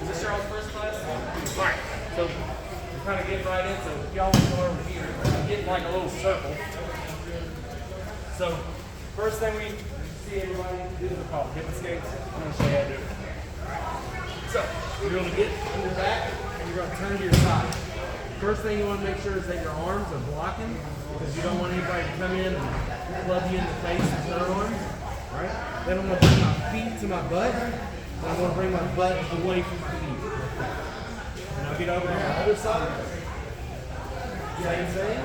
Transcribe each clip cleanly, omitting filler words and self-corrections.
Is this Charles' first class? All right. So we're kind of getting right in. So if y'all want to go over here, get like a little circle. So first thing we see everybody do is called hip escapes. I'm going to show you how to do it. So you're going to get in your back and you're going to turn to your side. First thing you want to make sure is that your arms are blocking because you don't want anybody to come in and club you in the face with their arms. Right? Then I'm going to bring my feet to my butt. And I'm going to bring my butt away from my feet. And I'll get over on the other side. Same thing.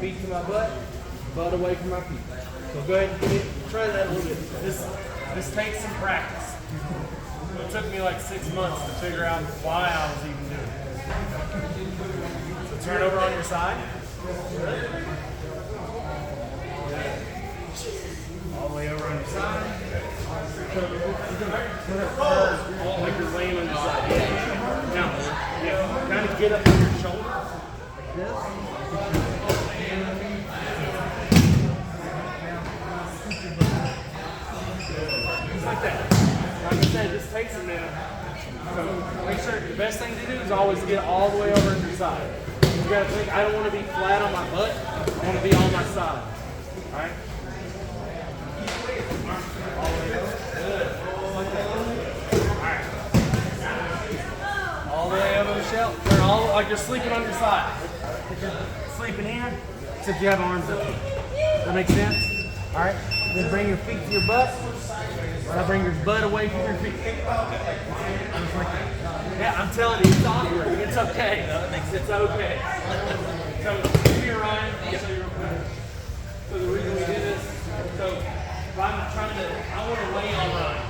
Feet to my butt away from my feet. So go ahead and try that a little bit. This takes some practice. It took me like 6 months to figure out why I was even doing it. So turn over on your side. Good. All the way over on your side. Like you're laying on your side. Now, kind of get up on your shoulder. Like this. Like that. Like I said, this takes a minute. So make sure the best thing to do is always get all the way over to your side. You gotta think, I don't want to be flat on my butt. I want to be on my side. Alright? All the way over. Good. Like that. Alright. All the way over the shell. Turn all like you're sleeping on your side. Like you're sleeping in, except you have arms up. That makes sense? Alright? Then bring your feet to your butt. Now bring your butt away from your feet. Yeah, I'm telling you, it's awkward. It's okay. It's okay. So here, Ryan, I'll show you real quick. So the reason we do this, so if I'm trying to, I want to lay on Ryan.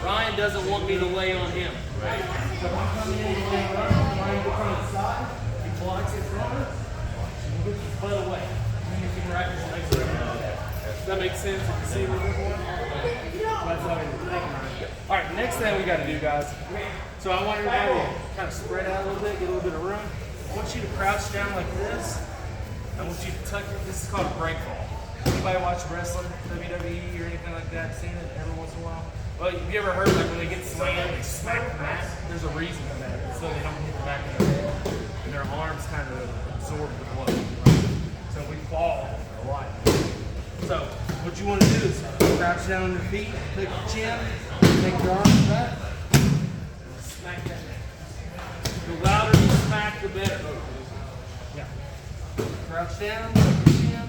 Ryan doesn't want me to lay on him. Right? So if I'm coming in to lay on Ryan gets on the side, he blocks it forward, and gets his butt away. And you can wrap his legs around that. Does that make sense? You can see a little bit more? That's all you're thinking. All right, next thing we got to do, guys. So I want everybody to kind of spread out a little bit, get a little bit of room. I want you to crouch down like this. I want you to tuck your, this is called a break fall. Anybody watch wrestling, WWE or anything like that, seen it every once in a while? Well, have you ever heard like when they get slammed, they smack the mat? There's a reason for that. So they don't hit the back of their head. And their arms kind of absorb the blow. Right? So we fall a lot. So what you want to do is crouch down on your feet, pick your chin, take your arms back, smack that down. The louder you smack, the better. Yeah. Crouch down, pick your chin.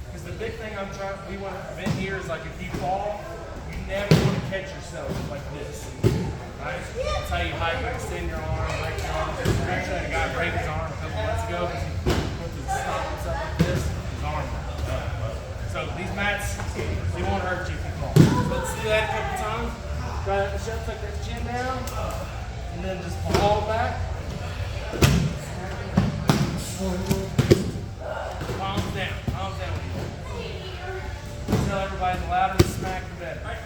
Because the big thing we want to prevent here is like if you fall, you never want to catch yourself like this. Right? That's how you hyperextend your arm, break your arm. I actually had a guy break his arm a couple months ago because he went to stop himself like this, his arm broke. So these mats, they won't hurt you if you fall. So let's do that a couple times. Try that, Michelle, tuck that chin down, and then just fall back. Palms down, palms down. Tell everybody the louder the smack, the better. Right.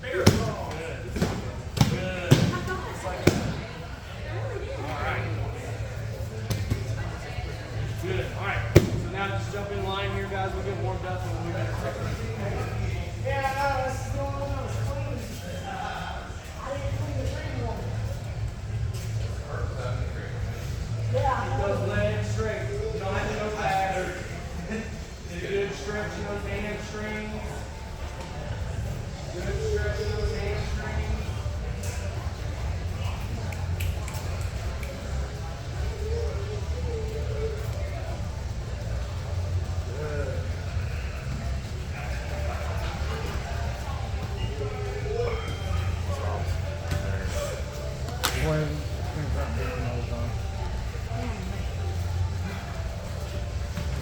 Bigger. Good. Good. Just like that. All right. Good. All right. So now just jump in line here, guys. We'll get warmed up and we'll move into technique. Yeah, no, this is going on. It's clean. I didn't clean the green one. Yeah. Keep those legs straight. You don't have to go back. Good stretching those hamstrings. Good stretching those hamstrings. Good.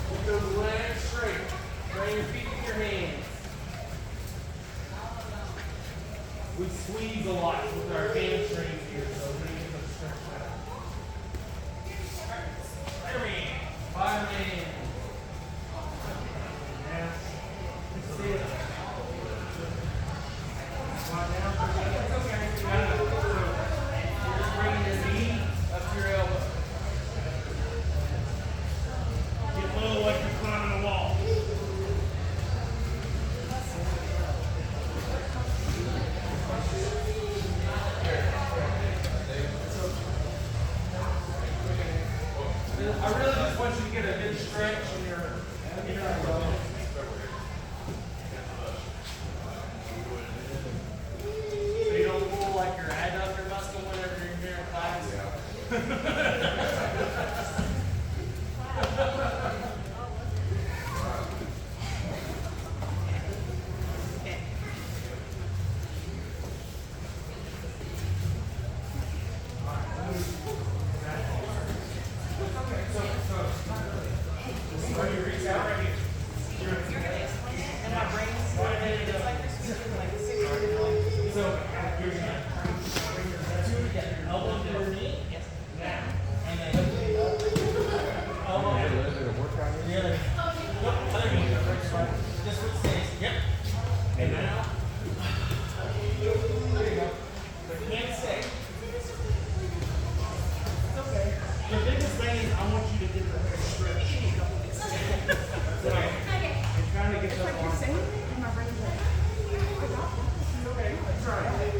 Keep those legs straight. Bring your feet to your hands. We squeeze a lot with our hamstrings here, so we're going to get them stretched out. Spider-Man. Spider-Man. Yeah. That's it. Slide down. It's okay. You got it. So you're just bringing your knee up to your elbow. Get low like you're climbing a wall.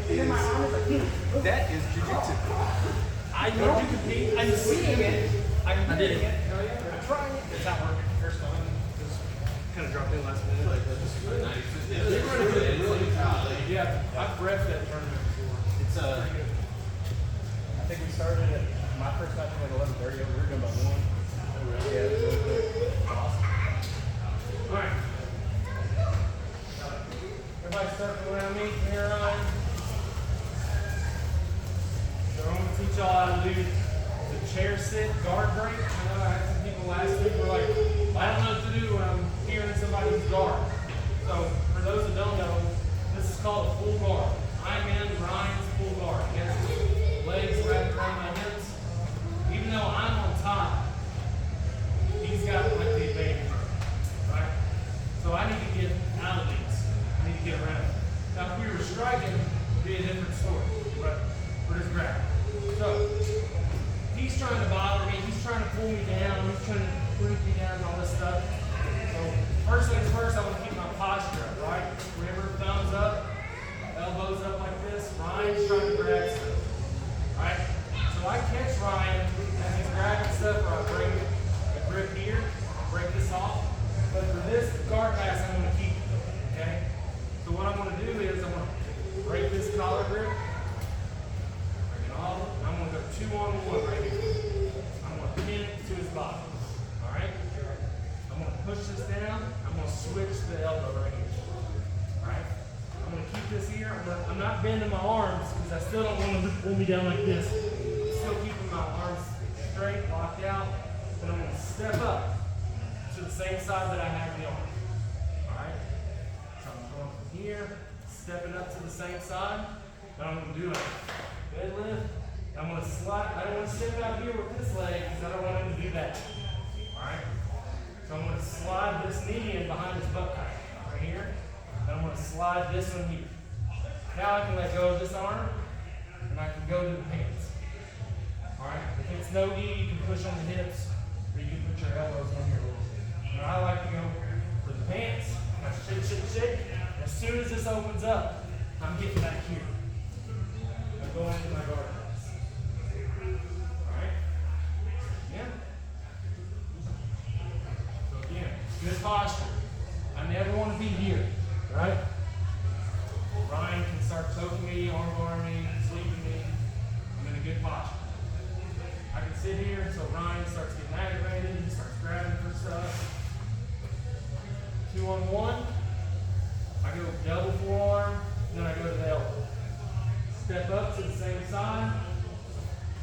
That is jiu-jitsu. I know you compete. I'm seeing it. I did it. I'm trying it. It's not working first time. Just kind of dropped in last minute. Yeah, I've reffed that tournament before. It's I think we started at my first match at like 11:30. We were doing about 1. Yeah, it was really quick. Awesome. All right. Everybody circle around me. Here, Ryan. So I'm going to teach y'all how to do the chair sit guard break. I know I had some people last week who were like, well, I don't know what to do when I'm hearing somebody's guard. So for those that don't know, this is called a full guard. I'm in Ryan's full guard. He has his legs wrapped around my hips. Even though I'm on top, he's got like the advantage, right? So I need to get out of these. I need to get around. Now if we were striking, it'd be a different story, but we're just grabbing. So he's trying to bother me, he's trying to pull me down, he's trying to put me down and all this stuff. So first things first, I want to keep my posture up, right? Remember, thumbs up, elbows up like this. Ryan's trying to grab stuff, right? So I catch Ryan as he's grabbing stuff, or I bring the grip here, break this off. But for this guard pass, I'm going to keep it, okay? So what I'm going to do is I'm going to break this collar grip, bring it all, and I'm going to go 2-on-1 right here. I'm going to pin it to his body, all right? I'm going to push this down. I'm going to switch the elbow right here, all right? I'm going to keep this here. I'm not bending my arms because I still don't want him to pull me down like this. I'm still keeping my arms straight, locked out, and I'm going to step up to the same side that I have the arm. Alright? So I'm going from here, stepping up to the same side. Then I'm going to do a deadlift. I'm going to slide. I don't want to step out here with this leg because I don't want him to do that. Alright? So I'm going to slide this knee in behind his butt crack. Right here. Then I'm going to slide this one here. Now I can let go of this arm and I can go to the hands. Alright? If it's no gi, you can push on the hips or you can put your elbows on here a little bit. But I like to go for the pants. I shake, shake, shake. As soon as this opens up, I'm getting back here. I'm going into my guard press. Alright? Yeah. So again, good posture. I never want to be here. Right? Ryan can start choking me, arm me, sleeping me. I'm in a good posture. I can sit here so Ryan starts getting aggravated, he starts grabbing for stuff. 2-on-1. I go double forearm, then I go to the elbow. Step up to the same side.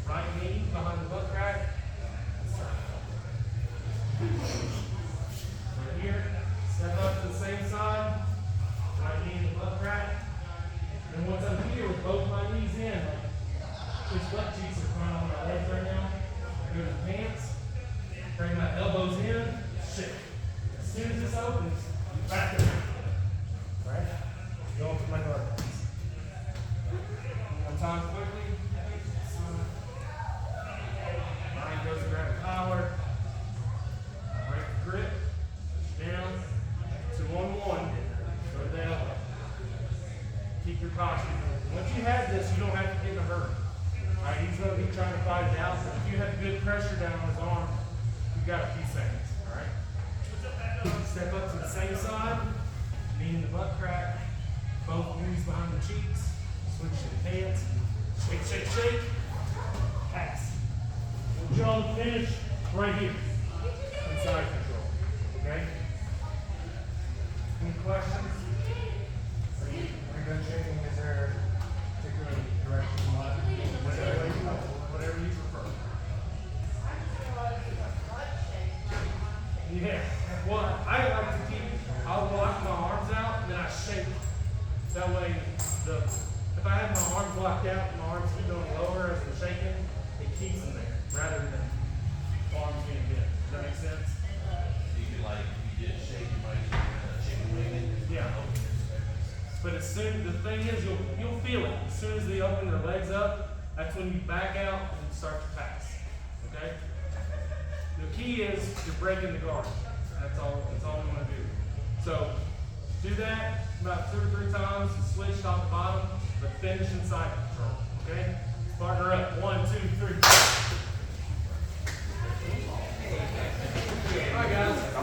Right knee behind the butt crack. Right here. Step up to the same side. Right knee in the butt crack. And once I'm here with both my knees in, like which butt cheeks are coming on my legs right now, I go to the pants, bring my elbows in, shit. As soon as this opens, you back it around. Right? Going for my guard press. One time quickly. Ryan goes to grab a collar, break the grip, push down, 2-on-1, go to the elbow. Keep your posture. Once you have this, you don't have to get in a hurry. Alright, he's going to be trying to fight it out, but if you have good pressure down on his arm, you've got a few seconds. Alright? Step up to the same side, knee in the butt crack, both knees behind the cheeks, switch to the pants, shake, shake, shake, pass. We'll draw the finish right here, inside control. Okay? Any questions? Are you done shaking? Is there a particular direction you want? Whatever you prefer. Yeah. Well, I like to keep, I'll lock my arms out and then I shake. That way, if I have my arms locked out and my arms keep going lower as I'm shaking, it keeps them there rather than arms being bent. Does that make sense? So you can if you did shake, you might shake a wing. Yeah. But as soon, the thing is, you'll feel it. As soon as they open their legs up, that's when you back out and start to pass. Okay? The key is you're breaking the guard. That's all we want to do. So do that about 2 or 3 times, switch top to bottom. but finish in side control. Okay? Partner up. 1, 2, 3. All right, guys.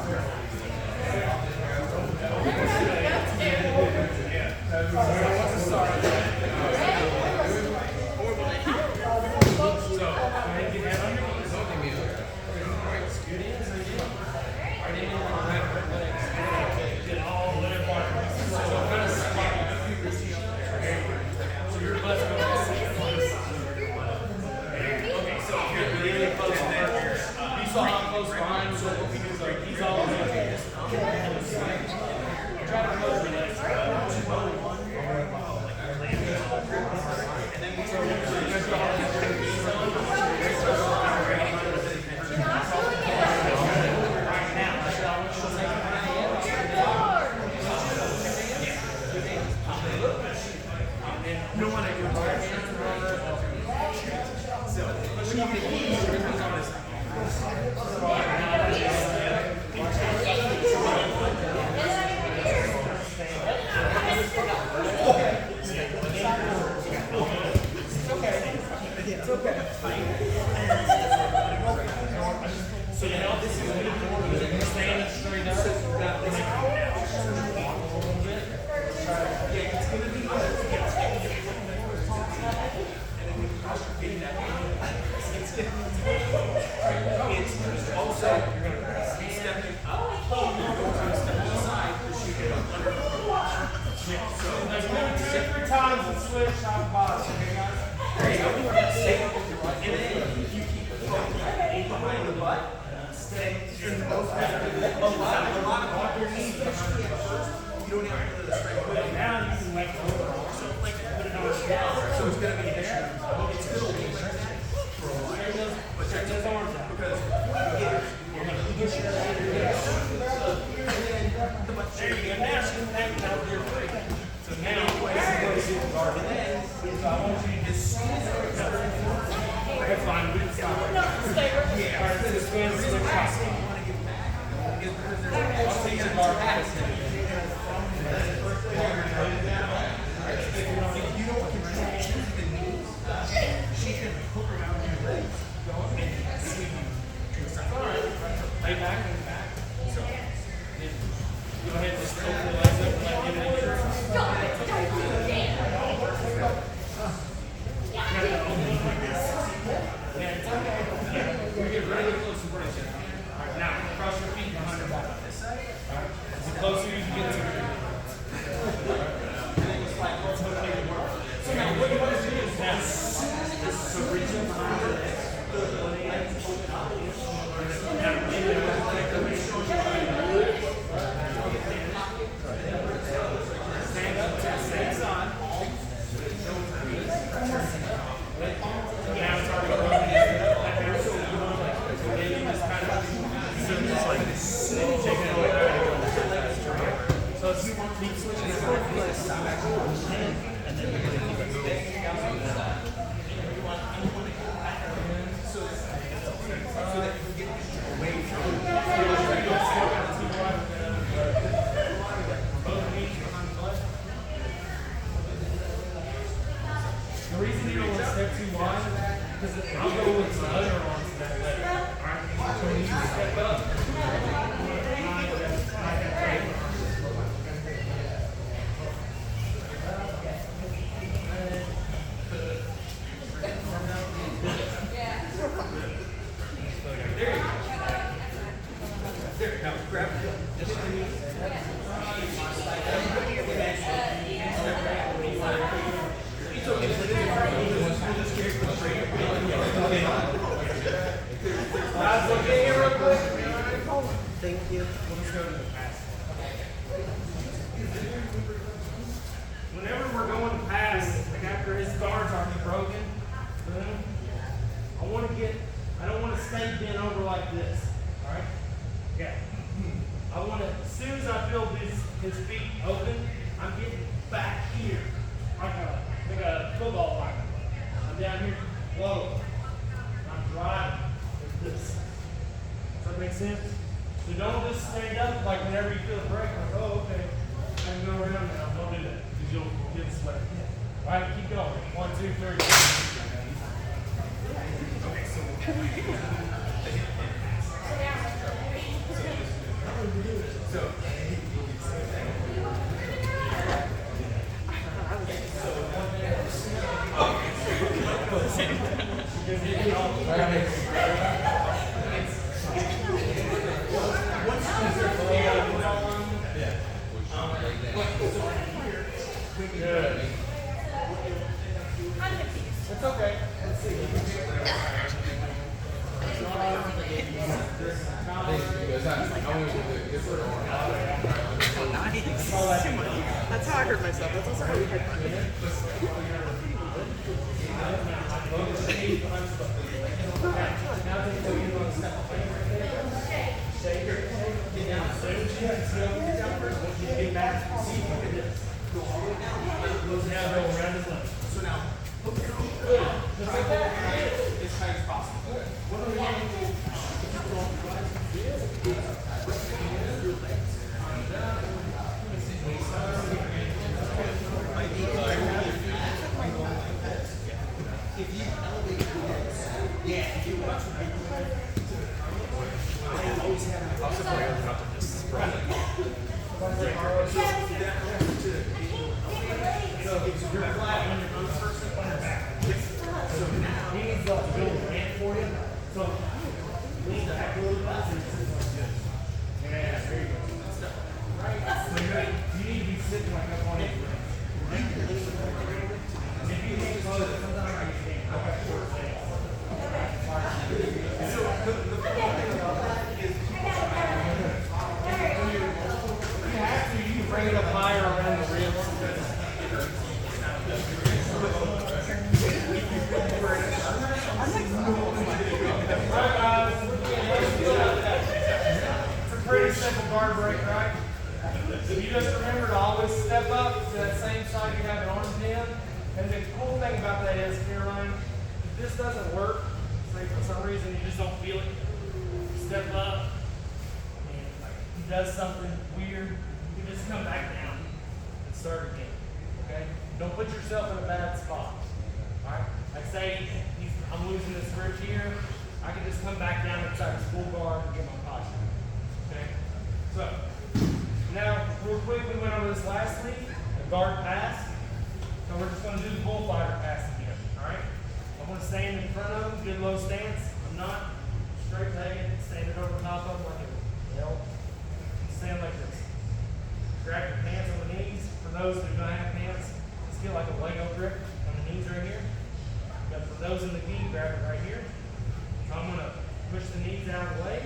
All right, keep going. 1, 2, 3. Good. It's okay. Let's see. That's how I hurt myself. That's also how we hurt As tight as possible. Bring it up higher around the ribs. Alright guys, it's a pretty simple guard break, right? You just remember to always step up to that same side you have your arms in. And the cool thing about that is, Caroline, if this doesn't work, say for some reason you just don't feel it, step up, and like he does something weird, you just come back down and start again. Okay? Don't put yourself in a bad spot. Alright? Like say I'm losing this grip here, I can just come back down inside this full guard and get my posture. Okay? So now real quick we went over this last week, the guard pass. So we're just going to do the bullfighter pass again. Alright? I'm going to stand in front of them, good low stance. I'm not straight legged, standing over top of them like a L. Stand like this. Grab your pants on the knees. For those who don't have pants, just get like a Lego grip on the knees right here. But for those in the gi, grab it right here. So I'm going to push the knees out of the way.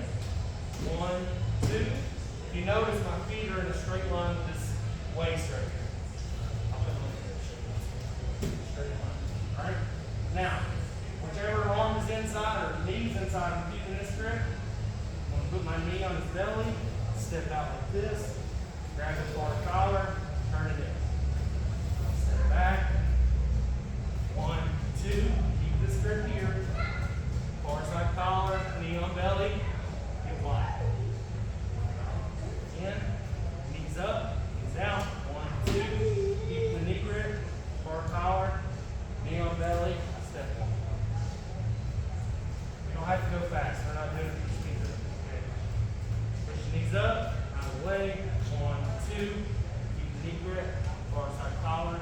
1, 2. If you notice, my feet are in a straight line with this waist right here. I'll put them on the straight line. Alright? Now, whichever arm is inside or knees inside, I'm keeping this grip. I'm going to put my knee on his belly, step out like this, grab the far collar, turn it in. Step back. 1, 2. Keep this grip here. Far side collar, knee on belly, get wide. In, knees up, knees out. 1, 2. Keep the knee grip, far collar, knee on belly, step one. You don't have to go fast. We're not doing it for speed. Okay. Push your knees up, out of the way. 1, 2. Keep the knee grip, far side collar,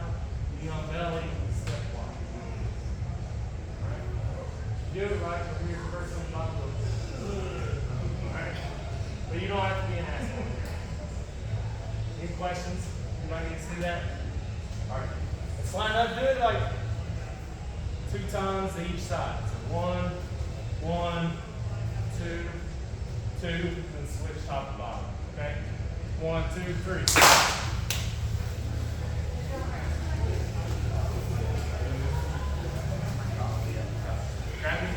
knee on belly, step one. Alright. Do it right over here first on the bottom. Alright. But you don't have to be an asshole. Any questions? Anybody need to see that? Alright. Let's line up, do it like 2 times to each side. So 1, 1, 2, 2, and switch top to bottom. Okay? 1, 2, 3. Grab it.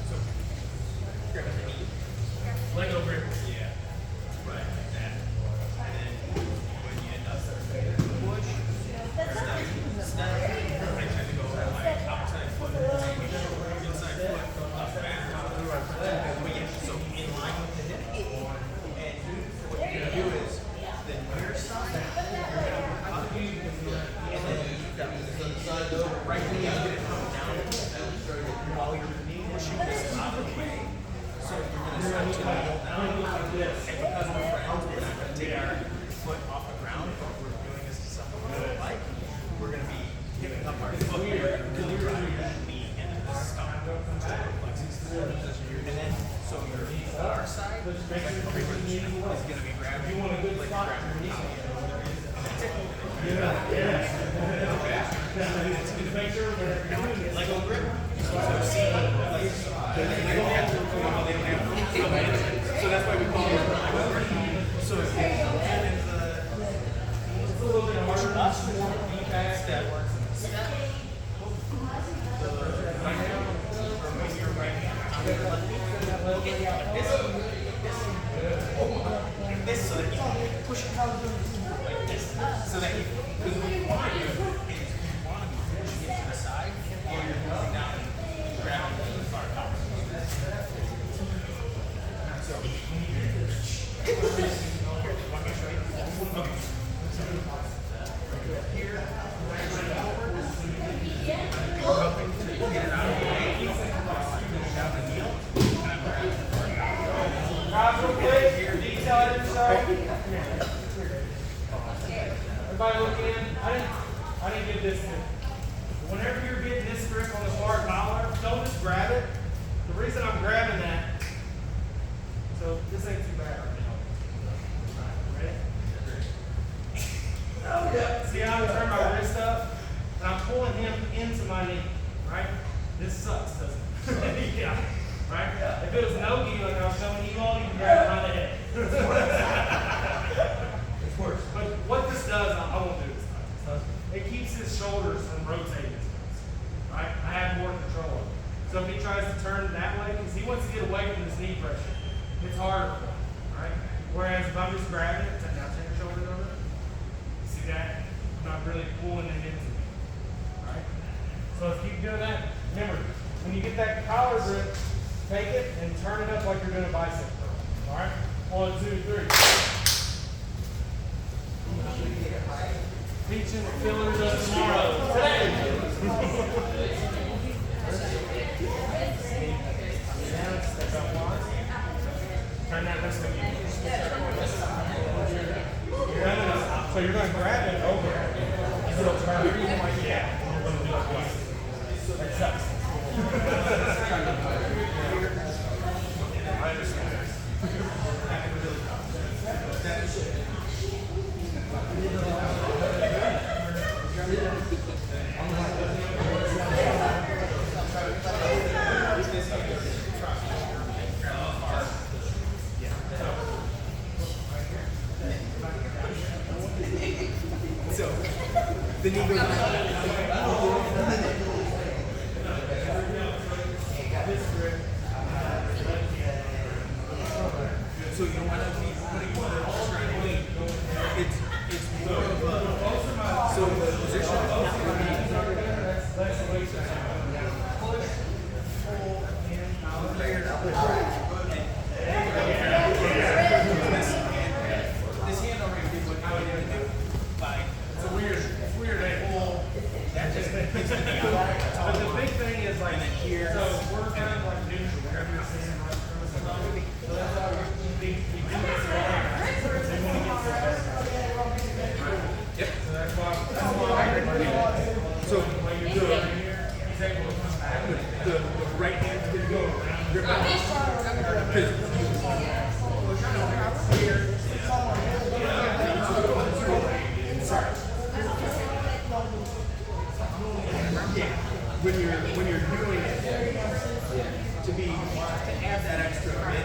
So, grab it. Leg over it. Yeah. Right, like that. And then when you end up push, step. I tend to go like outside foot, inside foot, up back. But yeah, so in line with the hip. And what you're going to do is, then your side, right knee is going to come down while your knee pushing this out of the way. So you're going to start to kneel down. And because we're friends, we're not going to take our foot off the ground, but we're doing this to something we don't like. We're going to be giving up our foot. We're really driving that knee into the stomach. And then, so your far side, like your knee is going to be grabbing, like grabbing your knee. Like a grip. So see, like, so that's why we call it like a grip. So it's a little bit harder. Us more feedback that works in the step. Right now, or maybe your right hand. Looking like this, like this, so that you can push it out like this, so that you, because what you want to do is you want to be pushing it to the side, or you're moving down and grabbing the far top. So, want me to show you? Okay. Here, over. Go up and get it out of the way. Down the heel. Guys, real quick, detail yourself. Everybody look in. I didn't get this grip. Whenever you're getting this grip on the bar collar, don't just grab it. The reason I'm grabbing that, so this ain't too bad right now. Ready? Oh yeah. See how I turn my wrist up? And I'm pulling him into my knee, right? This sucks, doesn't it? Yeah. Right? Yeah. If it was no gi, like I was showing you all, you can grab it by the head. It's worse. But what this does, I won't do this time. It keeps his shoulders from rotating. Right? I have more control of it. So if he tries to turn that way, because he wants to get away from his knee pressure, it's harder for him. Right? Whereas if I'm just grabbing it, now turn your shoulders over. See that? I'm not really pulling it into me. Right? So if you keep doing that, remember, when you get that collar grip, take it and turn it up like you're doing a bicep curl. All right? 1, 2, 3. Teaching the killers of tomorrow. Today. Turn that wrist up. So you're going to grab it over. You'll turn it like that. And you're going to do it twice. That sucks. I understand. So, the knee goes so you don't want to be putting more pressure on your knee. It's more of a, so the position of your knee. This hand already did what I wanted to do by, it's weird that whole, that just makes the knee out. But the big thing is like Here. so we're kind of like neutral. Wherever you're sitting right through us. So that's why we do this wrong. So we want to get to Yep. so that's why So when you're doing it here, he's able to come back. the right hand's going to go around your back. When you're doing it, to add that extra bit,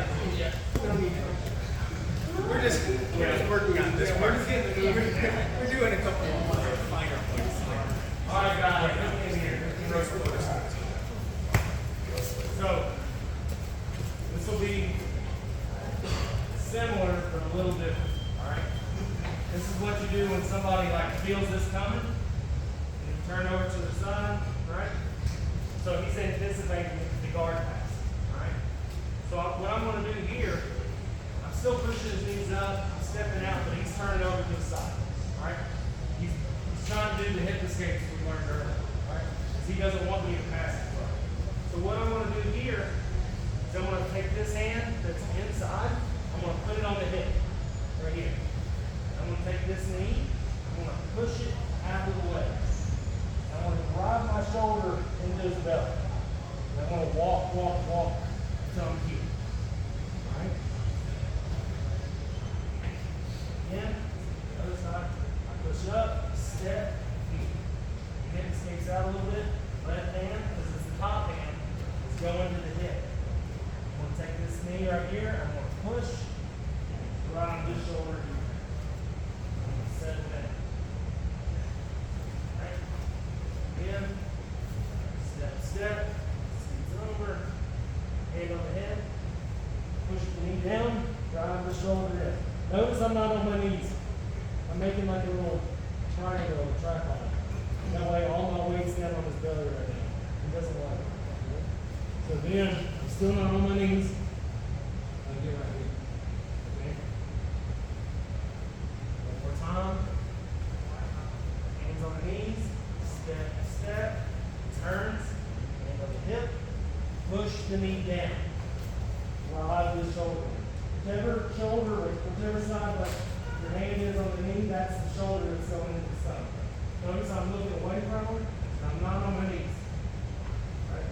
we don't need to. We're just working on this part. We're doing a couple of finer points. All right, guys, look in here. So this will be similar but a little different. All right. This is what you do when somebody like feels this coming. And you turn over to the side, right? So he's anticipating the guard pass. All right. So what I'm going to do here, I'm still pushing his knees up. I'm stepping out, but he's turning over to the side. All right. He's trying to do the hip escapes we learned earlier. All right. because he doesn't want me to pass it far. So what I'm going to do here is I'm going to take this hand that's inside, I'm going to put it on the hip, right here. I'm going to take this knee, I'm going to push it out of the way. I'm going to drive my shoulder into his belly. And I'm going to walk until I'm here. All right? Again, other side. I push up, step, hip skates out a little bit. Left hand, because it's the top hand, is going to the hip. I'm going to take this knee right here. I'm going to push right on this shoulder here. I'm going to set it down. All right? Again, step, skates over, hand on the head, push the knee down, drive the shoulder in. Notice I'm not on my knees. I'm making like a little triangle, tripod. That way all my weight's down on his belly right now. He doesn't like it. So then, I'm still not on my knees. I'll get right here. Okay? One more time. Hands on the knees. Step. Turns. Hand on the hip. Push the knee down. While I do the shoulder. Whichever side like your hand is on the knee, that's the shoulder that's going into the side. Notice I'm looking away from him, and I'm not on my knees. All right,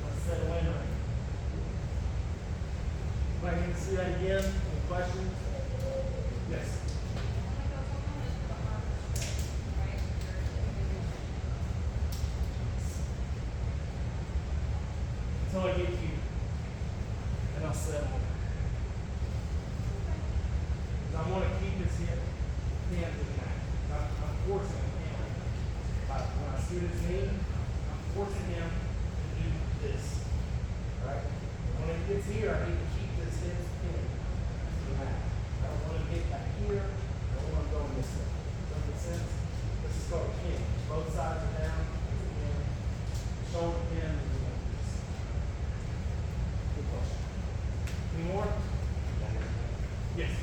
let's settle in right here. Everybody can see that again? Any questions? Yes. Until I get here. And I'll settle. I want to keep his hip down to the mat. I'm forcing him. When I scoot his knee, I'm forcing him to do this. Right? When it gets here, I need to keep this hip pinned to the mat. I don't want to get back here. I don't want to go this way. Does that make sense? Let's just go pin. Both sides are down. Pin. Shoulder pin. And we want this. Good question. Any more? Yes.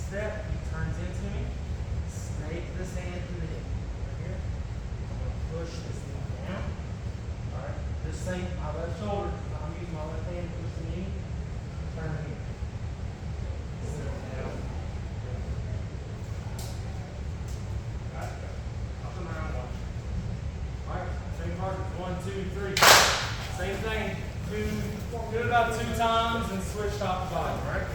Step, he turns into me. Snake this hand to the hip. Right here. I'm going to push this knee down. Alright. This same, my left shoulder, I'm using my left hand to push the knee. Turn it here. Sit down. Got it. I'll come around and watch. Alright, same part. 1, 2, 3. Same thing. Do it about 2 times and switch top to bottom, right?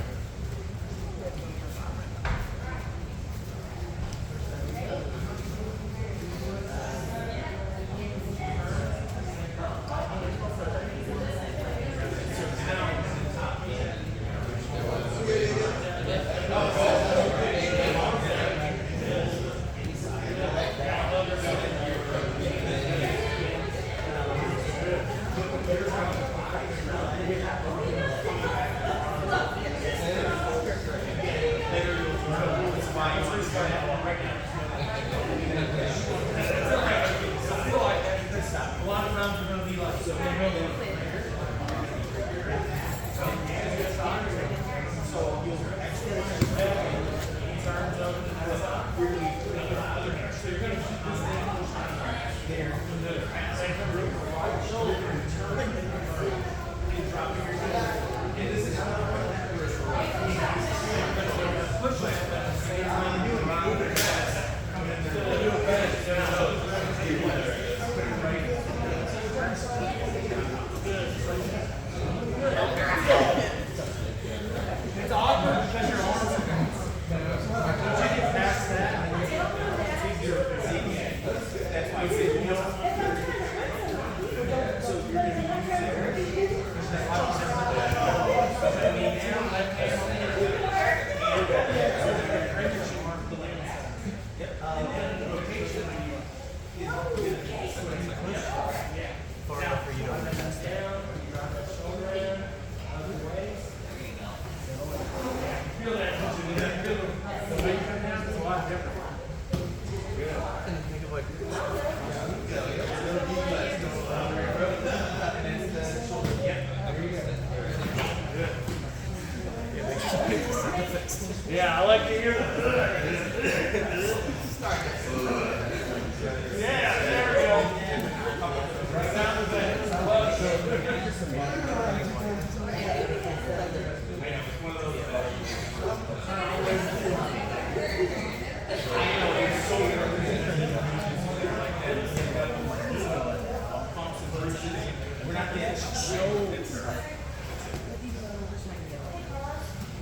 Yeah, I like to hear that.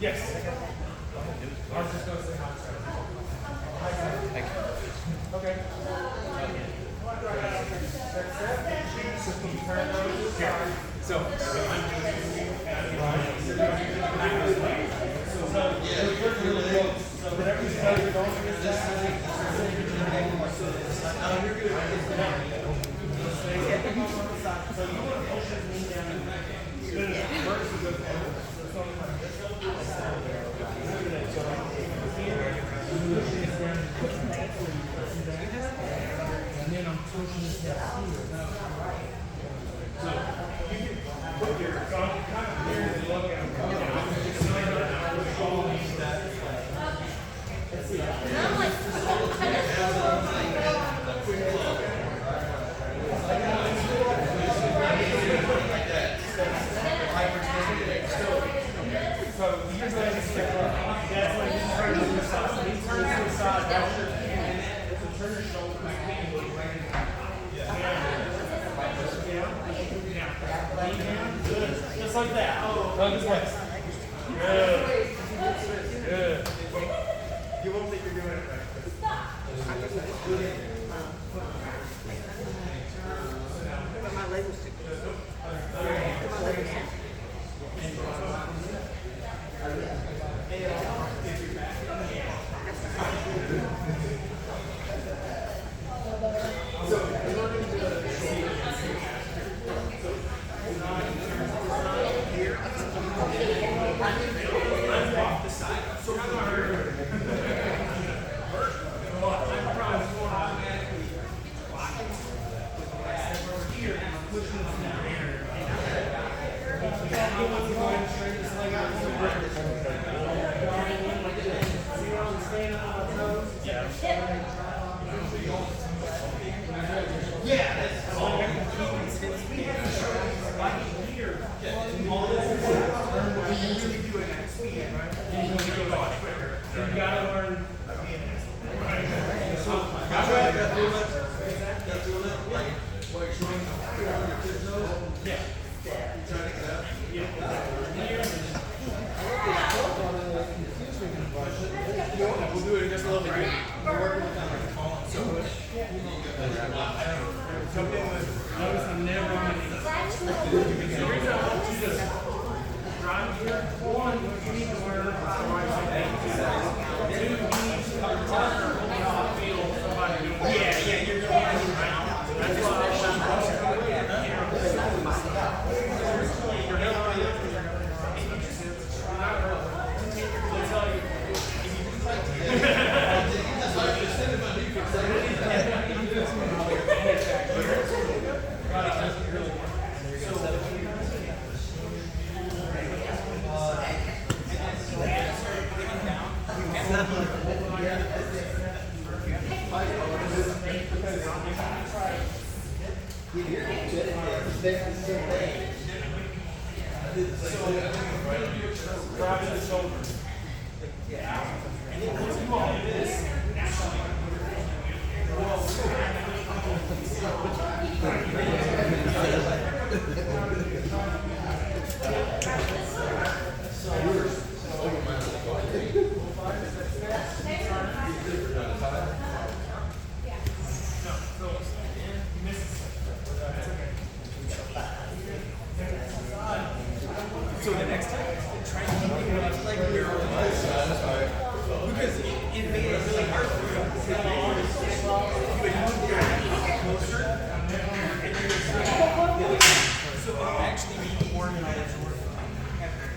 Yes. I was just going to say hi. Thank you. Okay. So, whatever you say, you're going to this side. So you want to push his knee down and versus goes over. So and then I'm pushing this down here. So you can put your thumb kind of here and look at it. Let's see. So you're going to step up. That's when you turn to the side. When you turn to the side, that's your hand. If you turn your shoulder back, you can look right in. Down. Lean down. Good. Just like that. Hug his waist. Good. Good. You won't think you're doing it right. My leg was too good. My leg was too good. We'll do it in just a little bit. We're working with Colin. So notice I'm never on the knee. The reason I want you to drive here, one, you need to learn how to ride like that. Two, you need to partner with how I feel somebody doing it. Yeah, you're doing it right. That's why I want you to Driving the shoulders. And then once you all do this, so the next time, try to keep it like where it was. Because it made it really hard for you. But you would get closer, and then so it actually made you organize.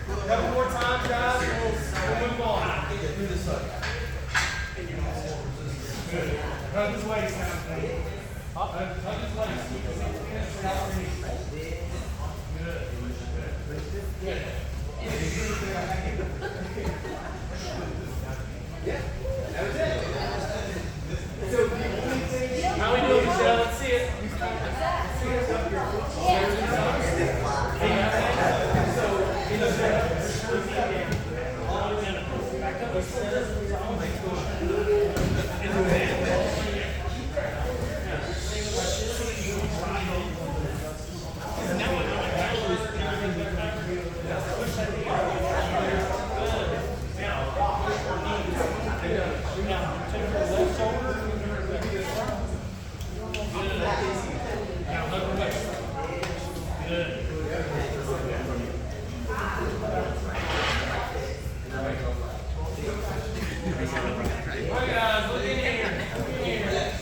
A couple more times, guys, we'll move on. Through this side. Good. Hug his waist now. Hug his waist. Good. How we doing, Michelle? Let's see it. Take the left shoulder. Good. Now look away. Good. Alright guys, look in here. Look in here.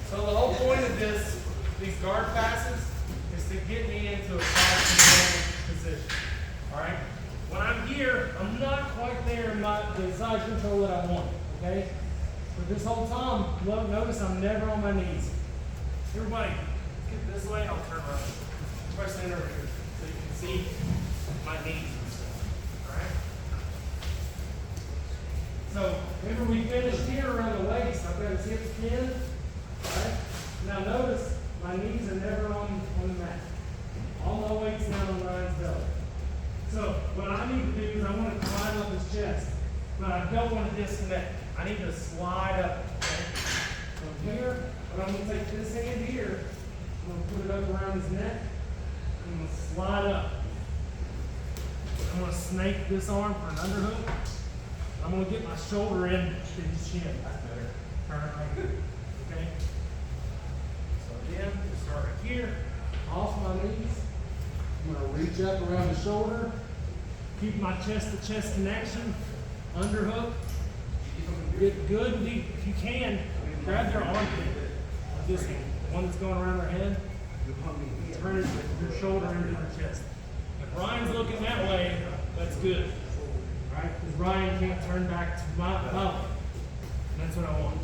So the whole point of these guard passes is to get me into a side control position. Alright? When I'm here, I'm not quite there in the side control that I want. Okay? But this whole time, notice I'm never on my knees. Everybody, get this way, I'll turn around. Everybody stand over here so you can see my knees and stuff. Alright? So, remember we finished here around the waist. I've got his hips pinned. Alright? Now notice, my knees are never on the mat. All my weight's now on Ryan's belly. So, what I need to do is I want to climb up his chest. But I don't want to disconnect. I need to slide up. Okay? From here, but I'm going to take this hand here. I'm going to put it up around his neck. I'm going to slide up. I'm going to snake this arm for an underhook. I'm going to get my shoulder in to his chin. That's better. Turn it right here. Okay? So again, just start right here. Off my knees. I'm going to reach up around the shoulder. Keep my chest-to-chest connection. Underhook. Get good. If you can, grab their armpit. Like this one. The one that's going around their head. Turn your shoulder into their chest. If Ryan's looking that way, that's good. Right? Because Ryan can't turn back to my belly. That's what I want.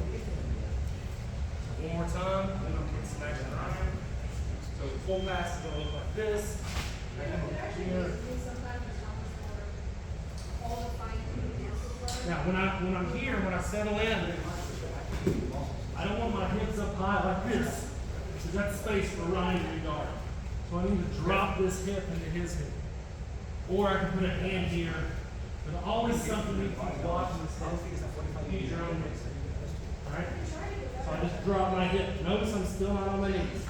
So one more time, then I'll get some action Ryan. So the full pass is going to look like this. Here. Now when I'm here, when I settle in, I don't want my hips up high like this. Because that's space for Ryan to guard. So I need to drop this hip into his hip. Or I can put a hand here. There's always something you can watch in this stuff. Use your own mix. Alright? So I just drop my hip. Notice I'm still not on my knees.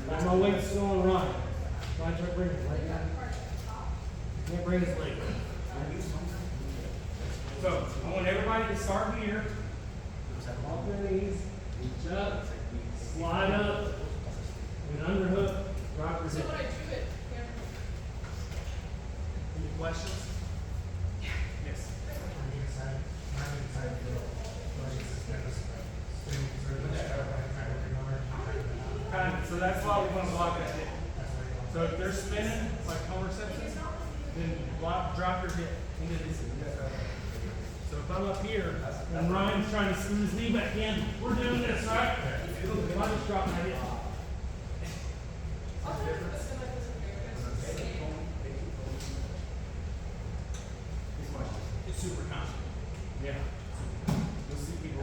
Like my weight's still on Ryan. So I try to bring his leg out. Can't bring his leg out. So I want everybody to start here. Off their knees. Reach up. Slide up. With an underhook. Drop your hip. Any questions? Yes. So that's why we want to block that hip. So if they're spinning like homoceptions, then drop your hip into this. So if I'm up here and Ryan's trying to screw his knee back in, we're doing this, right? If I just drop my hip. It's super common. Yeah. You'll see people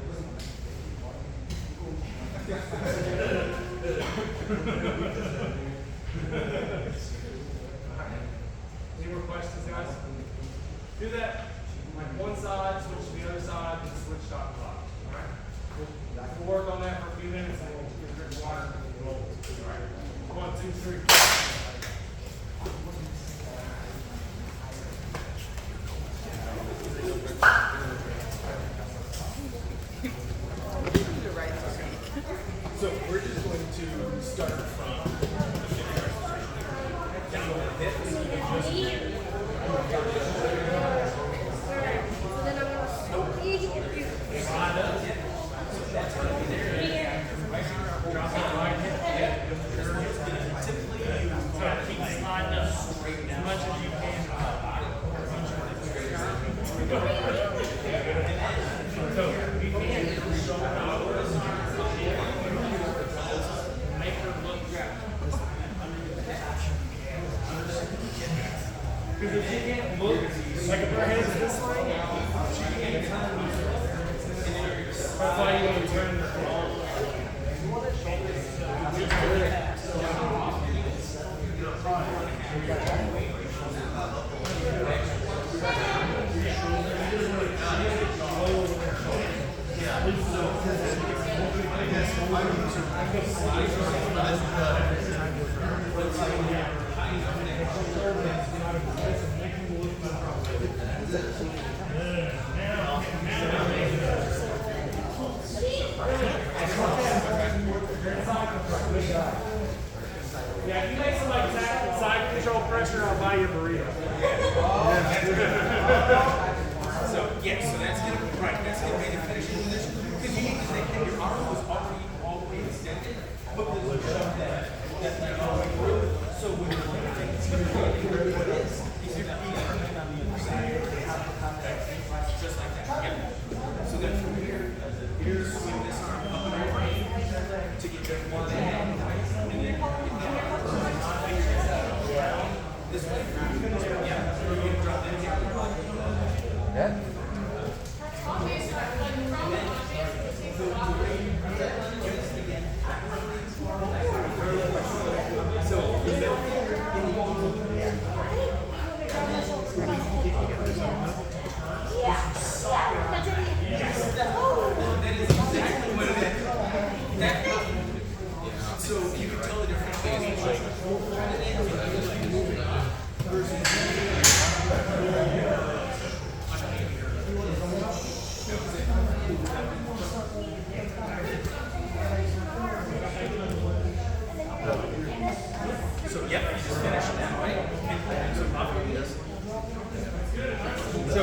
Any more questions, guys? Do that. Like one side, switch to the other side, and switch top to bottom. Alright? We'll work on that for a few minutes and we'll get a drink of water and roll. Alright? 1, 2, 3. So we're just going to start from down on the hips. Slide up. So that's going to be there. Drop it right hip. Typically, you try to keep sliding up as much as you can. So you can make her look because if she can't look, like if her head's this way, she can't turn. That's why you want to turn the ball. Good. So that's gonna be right. That's gonna be the finishing position. Because you need to think that your arm was already all the way extended, but the shove that leg all the way through. So when you're lifting, it's gonna be what it is. Is your feet turning on the other side. Just like that. Yeah. So then from here, you're swing this arm up and over to get your one hand, and then this way. Yeah. You're gonna drop that down. Yeah. So you can tell the difference between so yeah, you just finish it that way. And so Bob this. So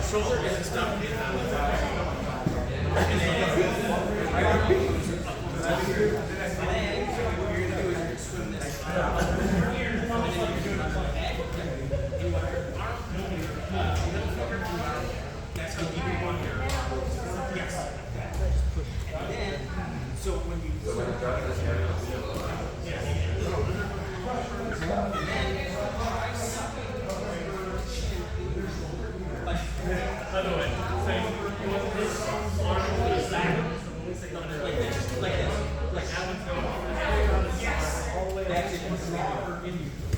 shoulder isn't stuck in and then you're gonna do is swim this that's how deep you want here. Yes. And then so when you By the way, you want this arm to the side, like this, like that one's going on. Yes. That's it.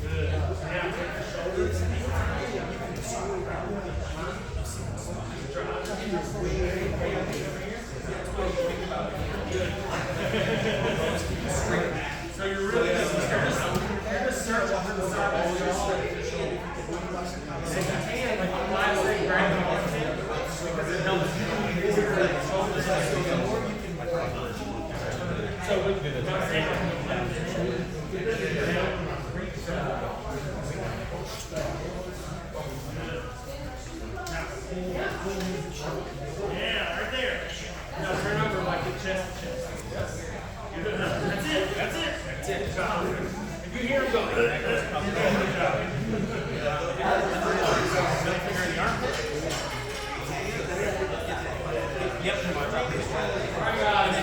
good. Now take the shoulders and you can screw around the arm. So you're really just start walking the side. So you can, like on last day, grab the arm because it helps you the shoulders. So we yeah, right there. Now turn over like the chest to chest. Good. That's it. That's it. That's it. If you hear him go, good job. Middle finger in the armpit. Yep. All right, guys.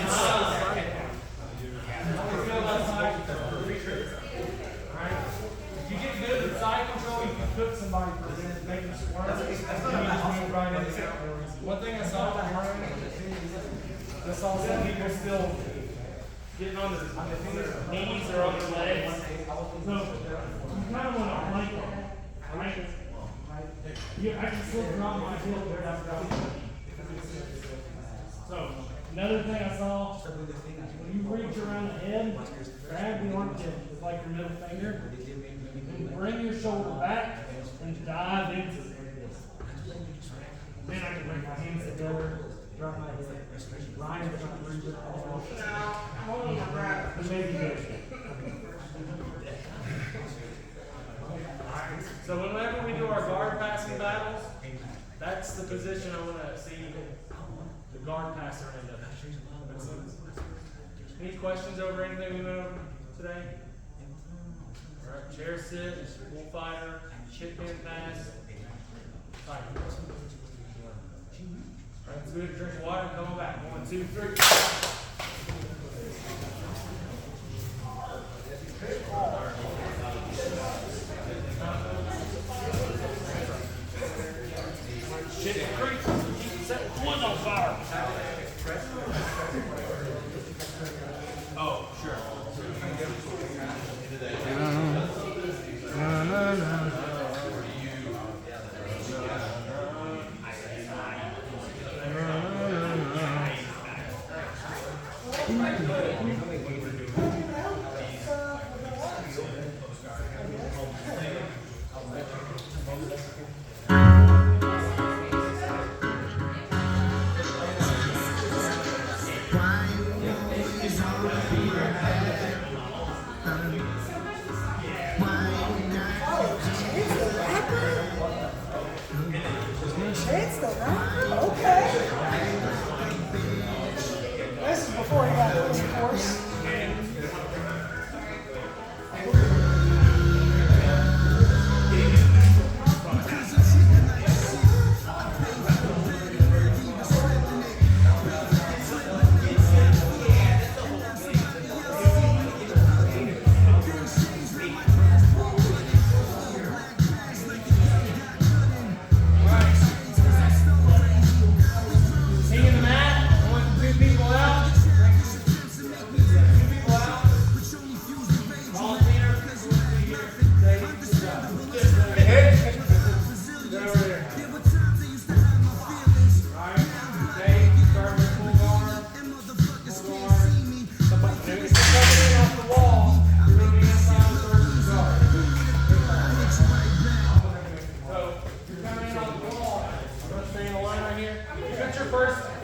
If you get good at side control, you can cook somebody for a minute, make them squirm. One thing I saw I saw some people still getting on their knees or on their legs. So you kind of want to plank them, right? I can still drop my heel there after So another thing I saw, when you reach around the head, grab the armpit with like your middle finger, and bring your shoulder back and dive into it like this. Then I can bring my hands together, drop my head. Ryan is trying to reach it all off. No, I'm only going to grab it. Maybe good. So whenever we do our guard passing battles, that's the position I want to see the guard passer end up. Any questions over anything we went over today? All right, chair sit, bullfighter, chip in pass. All right, let's do a drink of water and come back. 1, 2, 3. Shit and creek. Set one on fire. Oh, sure. Why still not? Okay. This is before he got this course.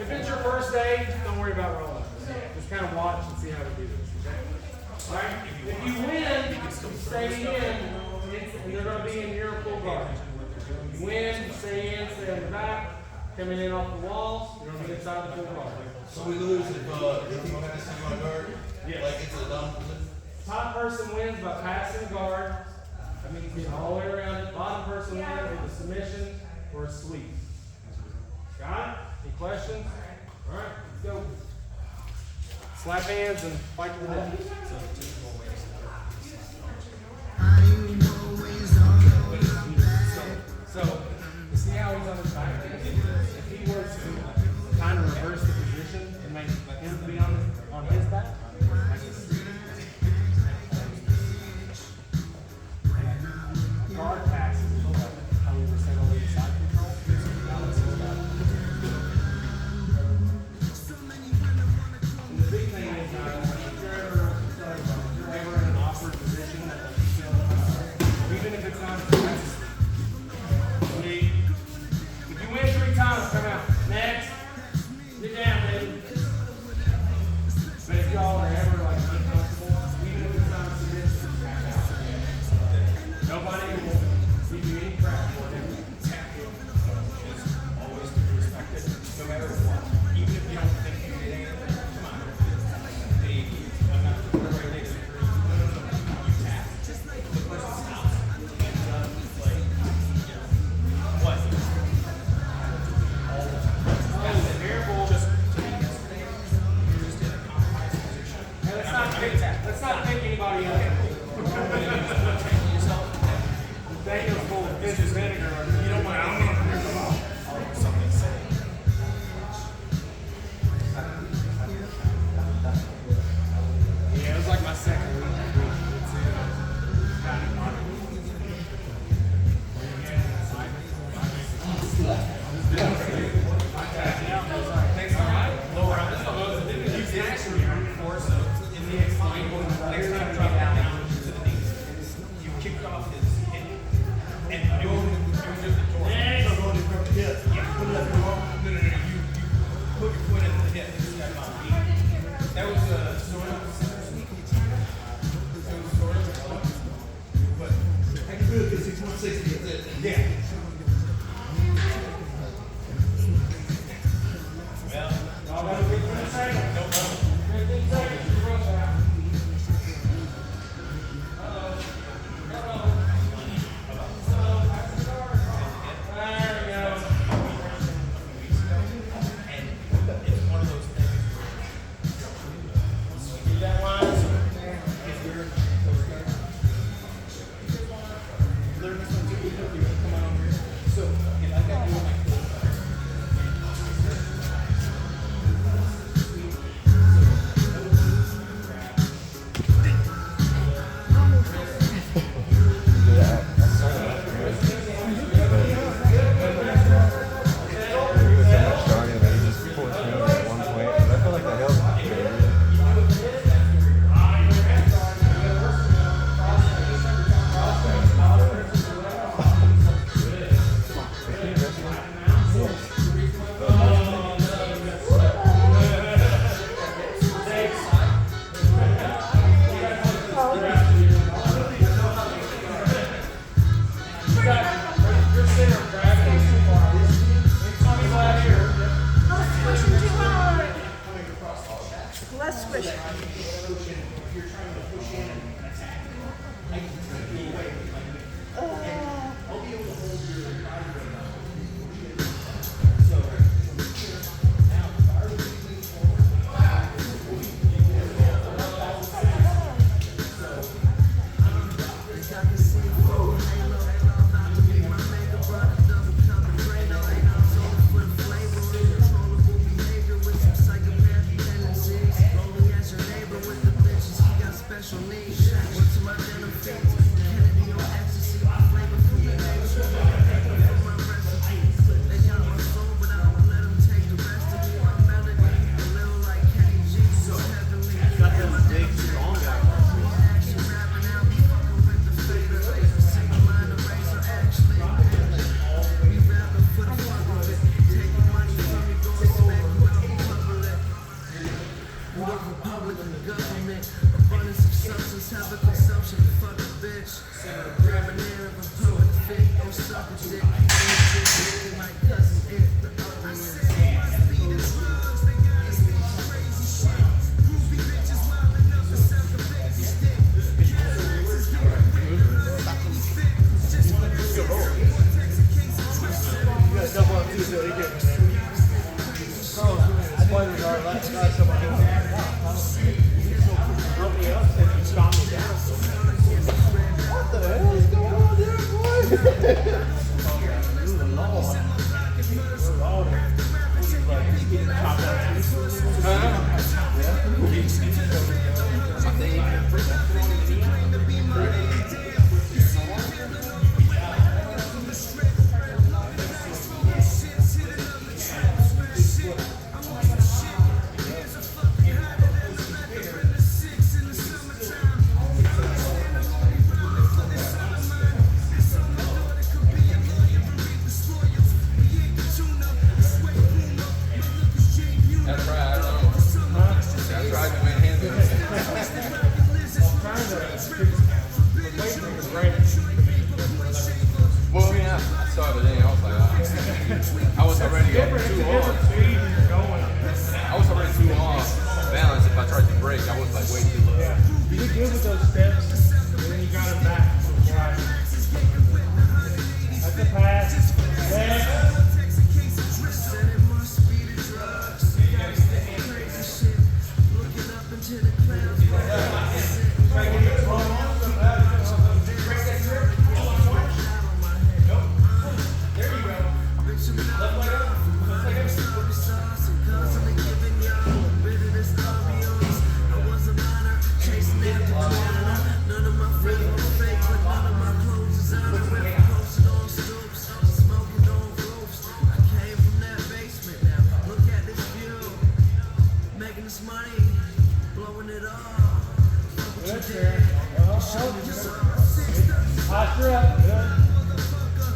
If it's your first day, don't worry about rolling. Just kind of watch and see how we do this. Okay? All right. If you win, stay in, and you're going to be in your full guard. If you win, stay in, stay on your back, coming in off the walls. You're going to be inside the full guard. So we lose if you want to see my guard? Yes. Like it's a dumb position? Top person wins by passing guard. That means getting all the way around it. Bottom person wins with a submission or a sweep. Got it? Any questions? All right, let's go. Slap hands and fight to the death. So, you see how he's on his back? If he were to kind of reverse the position and make him be on his back, like this. Guard passes, how we were saying over the side control. Now let's go back. And the big thing is, if you're ever in an awkward position that you feel, even if it's not if you win 3 times, come out. Next. Get down, baby. But if y'all are ever like uncomfortable, even if it's not a submission, back out. Nobody will give you any crap for it. Always to be respected, no matter what. Even if you don't think you did anything, come on. Hey, I'm not whatever it is. You tap, the person stops, and like, you know, what? All the time. Oh, careful. Just yesterday, you just did a compromised position. Hey, let's not pick anybody up. Daniel's full of fish and vinegar right now. You don't mind. I'm not going to come out. Or something silly. Yeah, it was like my second week. Thanks, all right. Lower on this one. You did actually before, so in the next time you drop down to the knees, you kicked off his hip, and you just the torso. Yeah, put it up no, you put your foot in the hip instead of on the knee. That was sort of but I can do it because 660 is it. yeah. Well, Y'all got a 15 seconds. no problem. 15 seconds. You rush out. There we go. And it's one of those things Keep that line. if you're learn this one too, come on. That's right, I know. That's right, you went handed. Well, yeah, I saw it today. I was like, I was already too long. I was already too off balance. If I tried to break, I was like way too low. Yeah. You did good with those steps, and then you got it back. That's a pass. Next. Posture up. Good.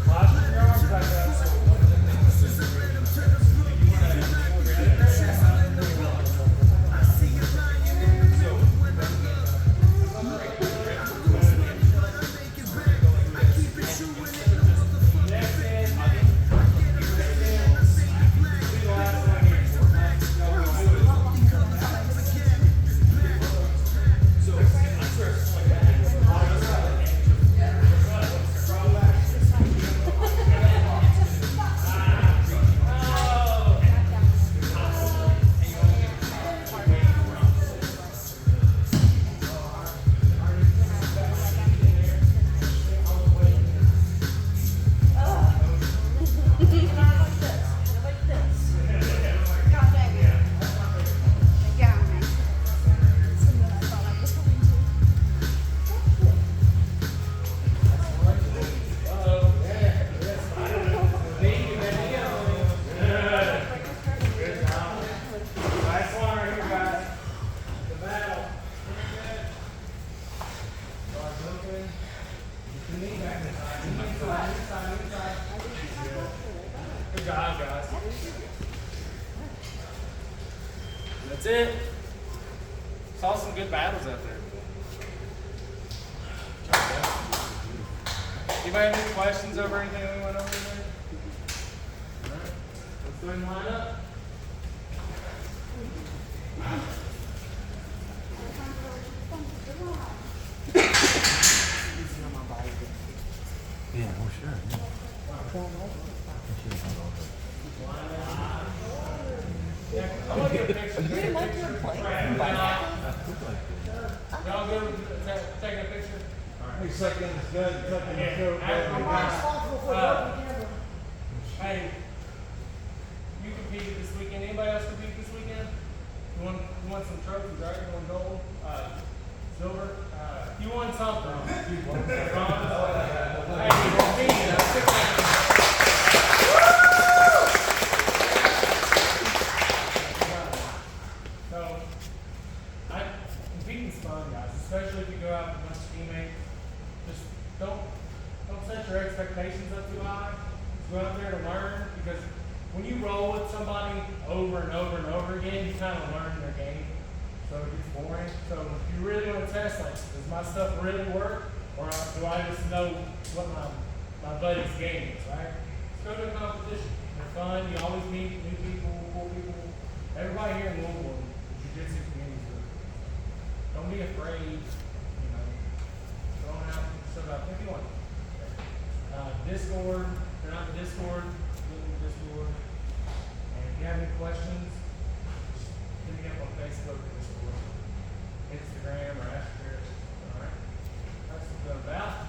Posture your arms back up. Good job, guys. That's it. Saw some good battles out there. Anybody have any questions over anything we went over today? All right. Let's go ahead and line up. Yeah, oh sure. I'm gonna get a picture. Y'all good with taking a picture? He's sucking his gun, sucking his throat. Hey, you competed this weekend. Anybody else compete this weekend? You won some trophies, right? You won gold, silver. You won something. Hey, you competed. So, competing's fun, guys, especially if you go out with a bunch of teammates. Just don't set your expectations up too high. Just go out there to learn, because when you roll with somebody over and over and over again, you kind of learn their game. So it gets boring. So if you really want to test, like, does my stuff really work, or do I just know what my my buddies' games, right? Let's go to a competition. They're fun. You always meet new people, cool people. Everybody here in Louisville, the jiu-jitsu community is good. Don't be afraid, you know, throwing out stuff out. If you want. Discord, turn out the Discord, look at the Discord. And if you have any questions, just hit me up on Facebook or Discord, Instagram, or ask Chris. All right? That's what it's about.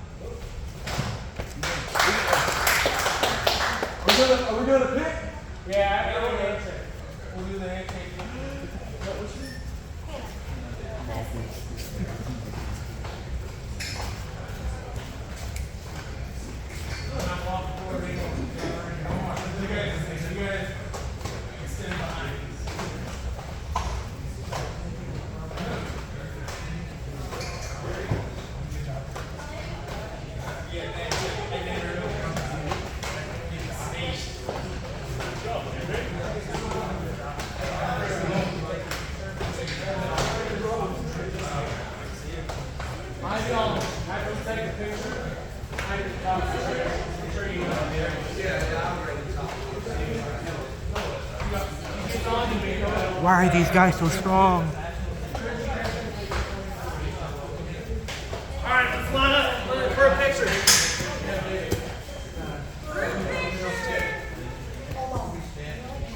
Are we doing a pick? Yeah, I got it. We'll do the handshake. Why are these guys so strong?